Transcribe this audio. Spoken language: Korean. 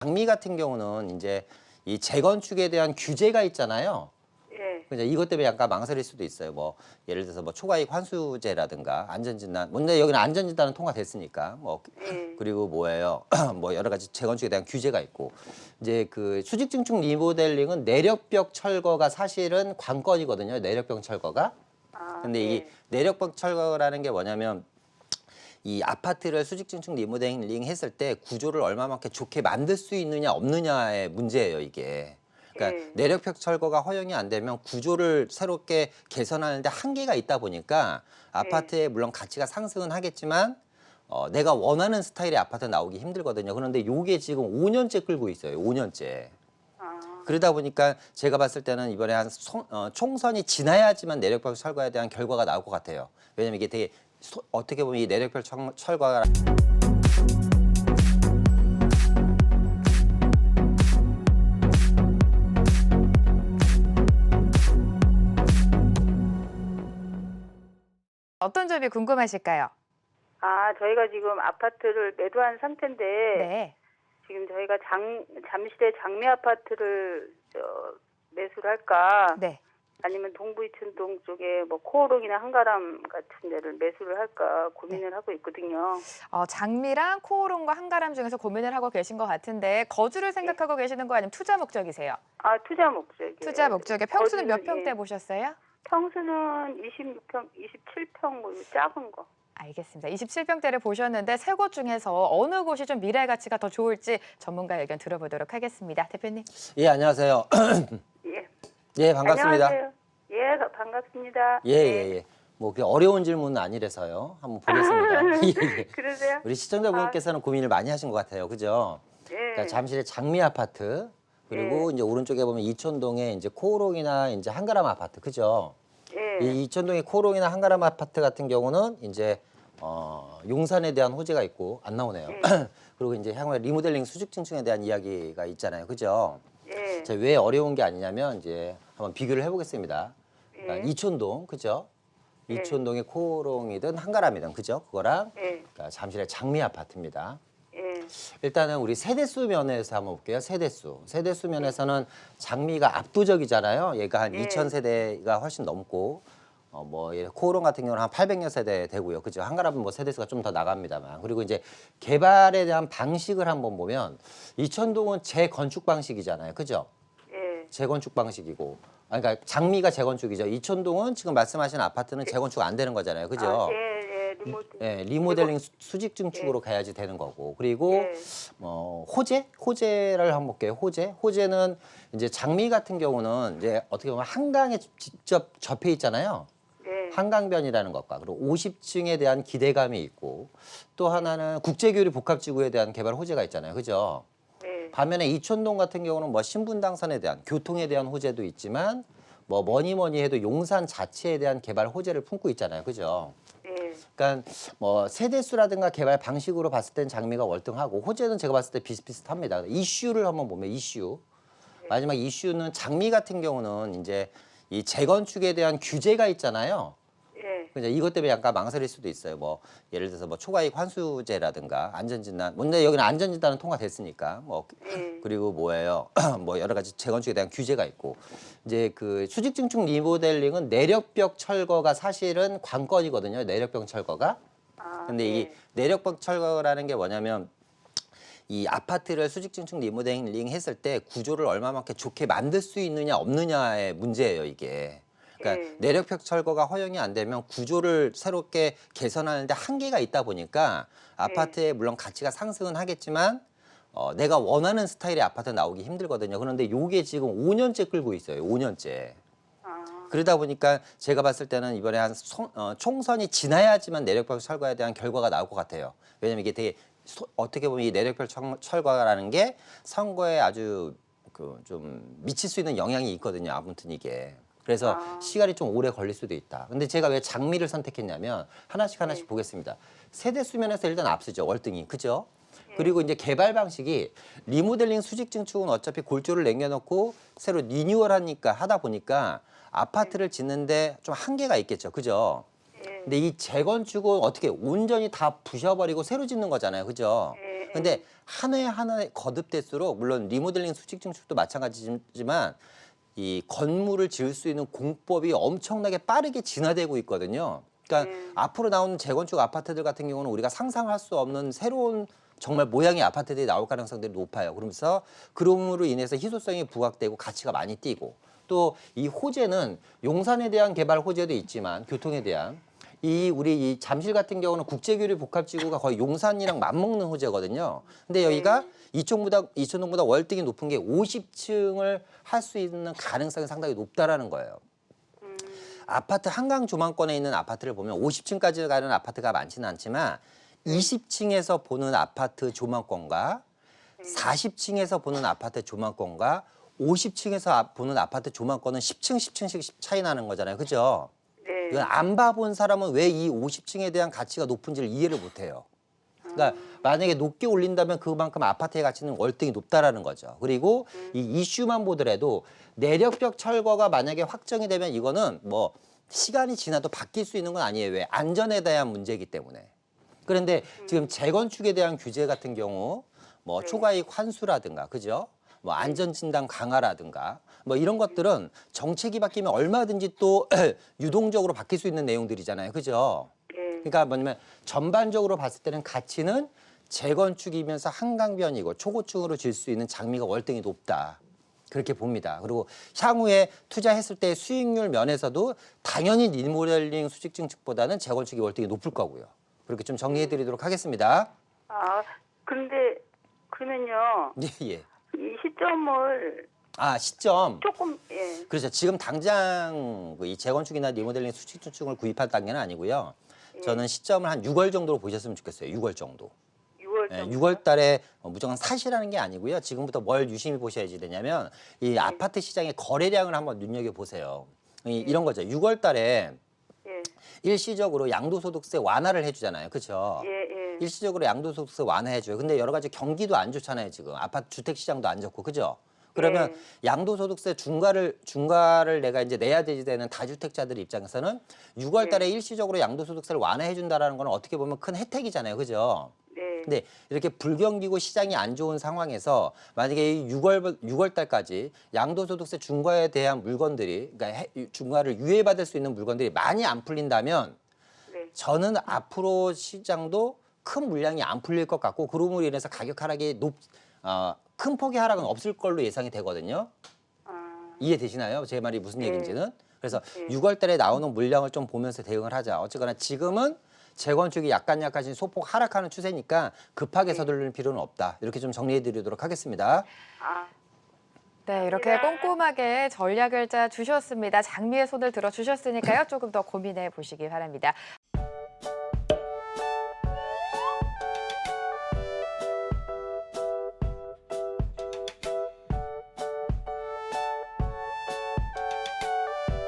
장미 같은 경우는 이제 이 재건축에 대한 규제가 있잖아요. 예. 그죠? 이것 때문에 약간 망설일 수도 있어요. 뭐 예를 들어서 뭐 초과이익 환수제라든가 안전진단, 근데 여기는 안전진단은 통과됐으니까 뭐 예. 그리고 뭐예요? 뭐 여러 가지 재건축에 대한 규제가 있고 이제 그 수직 증축 리모델링은 내력벽 철거가 사실은 관건이거든요. 내력벽 철거가. 아, 근데 이 예. 내력벽 철거라는 게 뭐냐면 이 아파트를 수직 증축 리모델링 했을 때 구조를 얼마만큼 좋게 만들 수 있느냐 없느냐의 문제예요, 이게. 그러니까 예. 내력벽 철거가 허용이 안 되면 구조를 새롭게 개선하는데 한계가 있다 보니까 아파트에 물론 가치가 상승은 하겠지만 내가 원하는 스타일의 아파트 나오기 힘들거든요. 그런데 요게 지금 5년째 끌고 있어요. 5년째. 아, 그러다 보니까 제가 봤을 때는 이번에 총선이 지나야지만 내력벽 철거에 대한 결과가 나올 것 같아요. 왜냐면 이게 되게 어떻게 보면 이 내력벽 철거가 어떤 점이 궁금하실까요? 아, 저희가 지금 아파트를 매도한 상태인데 네. 지금 저희가 잠실의 장미 아파트를 매수를 할까? 네. 아니면 동부 이촌동 쪽에 뭐 코오롱이나 한가람 같은 데를 매수를 할까 고민을 하고 있거든요. 장미랑 코오롱과 한가람 중에서 고민을 하고 계신 것 같은데 거주를 생각하고 계시는 거 아니면 투자 목적이세요? 아, 투자 목적이에요. 투자 목적에 평수는 몇 거주는, 평대 예. 보셨어요? 평수는 26평, 27평 뭐 작은 거. 알겠습니다. 27평대를 보셨는데 세 곳 중에서 어느 곳이 좀 미래 가치가 더 좋을지 전문가 의견 들어보도록 하겠습니다. 대표님. 예, 안녕하세요. 예. 예, 반갑습니다. 안녕하세요. 예, 반갑습니다. 예, 예, 예. 뭐 그게 어려운 질문은 아니라서요. 한번 보겠습니다. 예, 예. 그러세요? 우리 시청자분께서는 고민을 많이 하신 것 같아요. 그죠? 예. 그러니까 잠실의 장미 아파트 그리고 이제 오른쪽에 보면 이촌동에 이제 코오롱이나 이제 한가람 아파트. 그죠? 예. 이 이촌동의 코오롱이나 한가람 아파트 같은 경우는 이제 용산에 대한 호재가 있고 안 나오네요. 그리고 이제 향후에 리모델링 수직 증축에 대한 이야기가 있잖아요. 그죠? 예. 자, 왜 어려운 게 아니냐면 이제 한번 비교를 해보겠습니다. 그러니까 예. 이촌동, 그죠? 예. 이촌동의 코오롱이든 한가람이든 그죠? 그거랑 예. 그러니까 잠실의 장미 아파트입니다. 예. 일단은 우리 세대수 면에서 한번 볼게요. 세대수. 세대수 면에서는 장미가 압도적이잖아요. 얘가 한 예. 2,000세대가 훨씬 넘고 뭐 코오롱 같은 경우는 한 800여 세대 되고요. 그죠? 한가람은 뭐 세대수가 좀 더 나갑니다만. 그리고 이제 개발에 대한 방식을 한번 보면 이촌동은 재건축 방식이잖아요. 그죠? 예. 재건축 방식이고. 그러니까 장미가 재건축이죠. 이촌동은 지금 말씀하신 아파트는 재건축 안 되는 거잖아요. 그죠? 아, 예. 예, 리모델링 수직 증축으로 가야지 되는 거고. 그리고 예. 호재를 한번 볼게요. 호재는 이제 장미 같은 경우는 이제 어떻게 보면 한강에 직접 접해 있잖아요. 예. 한강변이라는 것과 그리고 50층에 대한 기대감이 있고 또 하나는 국제교류 복합지구에 대한 개발 호재가 있잖아요. 그죠? 예. 반면에 이촌동 같은 경우는 뭐 신분당선에 대한 교통에 대한 호재도 있지만 뭐 뭐니 해도 용산 자체에 대한 개발 호재를 품고 있잖아요. 그죠? 예. 그러니까 뭐 세대수라든가 개발 방식으로 봤을 땐 장미가 월등하고 호재는 제가 봤을 때 비슷비슷합니다. 이슈를 한번 보면 이슈. 마지막 이슈는 장미 같은 경우는 이제 이 재건축에 대한 규제가 있잖아요. 예. 그죠? 이것 때문에 약간 망설일 수도 있어요. 뭐 예를 들어서 뭐 초과이익 환수제라든가 안전진단, 근데 여기는 안전진단은 통과됐으니까 뭐 그리고 뭐예요? 뭐 여러 가지 재건축에 대한 규제가 있고 이제 그 수직 증축 리모델링은 내력벽 철거가 사실은 관건이거든요. 내력벽 철거가. 아, 근데 예. 이 내력벽 철거라는 게 뭐냐면 이 아파트를 수직 증축 리모델링 했을 때 구조를 얼마만큼 좋게 만들 수 있느냐 없느냐의 문제예요, 이게. 그러니까 내력벽 철거가 허용이 안 되면 구조를 새롭게 개선하는데 한계가 있다 보니까 아파트에 물론 가치가 상승은 하겠지만 내가 원하는 스타일의 아파트 나오기 힘들거든요. 그런데 요게 지금 5년째 끌고 있어요. 5년째. 아, 그러다 보니까 제가 봤을 때는 이번에 총선이 지나야지만 내력벽 철거에 대한 결과가 나올 것 같아요. 왜냐면 이게 되게 어떻게 보면 이 내력벽 철거라는 게 선거에 아주 그 좀 미칠 수 있는 영향이 있거든요. 아무튼 이게. 그래서 시간이 좀 오래 걸릴 수도 있다. 근데 제가 왜 장미를 선택했냐면 하나씩 보겠습니다. 세대 수면에서 일단 앞서죠. 월등히. 그죠? 그리고 이제 개발 방식이 리모델링 수직 증축은 어차피 골조를 남겨놓고 새로 리뉴얼하니까 하다 보니까 아파트를 짓는데 좀 한계가 있겠죠. 그죠? 근데 이 재건축은 어떻게 온전히 다 부셔버리고 새로 짓는 거잖아요. 그죠? 예. 근데 한 해 한 해 거듭될수록 물론 리모델링 수직 증축도 마찬가지지만 이 건물을 지을 수 있는 공법이 엄청나게 빠르게 진화되고 있거든요. 그러니까 앞으로 나오는 재건축 아파트들 같은 경우는 우리가 상상할 수 없는 새로운 정말 모양의 아파트들이 나올 가능성들이 높아요. 그러면서 그럼으로 인해서 희소성이 부각되고 가치가 많이 뛰고 또 이 호재는 용산에 대한 개발 호재도 있지만 교통에 대한 우리 이 잠실 같은 경우는 국제교류 복합지구가 거의 용산이랑 맞먹는 호재거든요. 근데 여기가 이촌동보다 월등히 높은 게 50층을 할 수 있는 가능성이 상당히 높다라는 거예요. 아파트 한강 조망권에 있는 아파트를 보면 50층까지 가는 아파트가 많지는 않지만 20층에서 보는 아파트 조망권과 40층에서 보는 아파트 조망권과 50층에서 보는 아파트 조망권은 10층씩 차이 나는 거잖아요. 그죠? 네. 이건 안 봐본 사람은 왜 이 50층에 대한 가치가 높은지를 이해를 못 해요. 그러니까 만약에 높게 올린다면 그만큼 아파트의 가치는 월등히 높다라는 거죠. 그리고 이 이슈만 보더라도 내력벽 철거가 만약에 확정이 되면 이거는 뭐 시간이 지나도 바뀔 수 있는 건 아니에요. 왜? 안전에 대한 문제이기 때문에. 그런데 지금 재건축에 대한 규제 같은 경우 뭐 초과이익 환수라든가 그죠? 뭐 안전진단 강화라든가 뭐 이런 것들은 정책이 바뀌면 얼마든지 또 유동적으로 바뀔 수 있는 내용들이잖아요. 그죠? 그러니까 뭐냐면 전반적으로 봤을 때는 가치는 재건축이면서 한강변이고 초고층으로 질 수 있는 장미가 월등히 높다. 그렇게 봅니다. 그리고 향후에 투자했을 때 수익률 면에서도 당연히 리모델링 수직 증축보다는 재건축이 월등히 높을 거고요. 그렇게 좀 정리해 드리도록 하겠습니다. 아, 그런데 그러면요. 예, 예. 이 시점을 시점. 조금 예. 그렇죠. 지금 당장 이 재건축이나 리모델링 수직 증축을 구입할 단계는 아니고요. 저는 시점을 한 6월 정도로 보셨으면 좋겠어요. 6월 정도. 6월 예, 정도. 6월 달에 무조건 사시라는 게 아니고요. 지금부터 뭘 유심히 보셔야지 되냐면 이 아파트 시장의 거래량을 한번 눈여겨보세요. 이런 거죠. 6월 달에 예. 일시적으로 양도소득세 완화를 해주잖아요. 그렇죠? 예, 예. 일시적으로 양도소득세 완화해줘요. 근데 여러 가지 경기도 안 좋잖아요. 지금 아파트 주택 시장도 안 좋고 그죠? 그러면 양도소득세 중과를 내가 이제 내야 되는 다주택자들 입장에서는 6월 달에 일시적으로 양도소득세를 완화해 준다라는 건 어떻게 보면 큰 혜택이잖아요. 그죠? 네. 근데 이렇게 불경기고 시장이 안 좋은 상황에서 만약에 이 6월 달까지 양도소득세 중과에 대한 물건들이 그러니까 중과를 유예받을 수 있는 물건들이 많이 안 풀린다면 네. 저는 앞으로 시장도 큰 물량이 안 풀릴 것 같고 그럼으로 인해서 가격 하락이 큰 폭의 하락은 없을 걸로 예상이 되거든요. 이해되시나요? 제 말이 무슨 얘기인지는. 그래서 6월 달에 나오는 물량을 좀 보면서 대응을 하자. 어쨌거나 지금은 재건축이 약간씩 소폭 하락하는 추세니까 급하게 서두를 필요는 없다. 이렇게 좀 정리해 드리도록 하겠습니다. 네, 이렇게 꼼꼼하게 전략을 짜 주셨습니다. 장미의 손을 들어 주셨으니까요. 조금 더 고민해 보시기 바랍니다.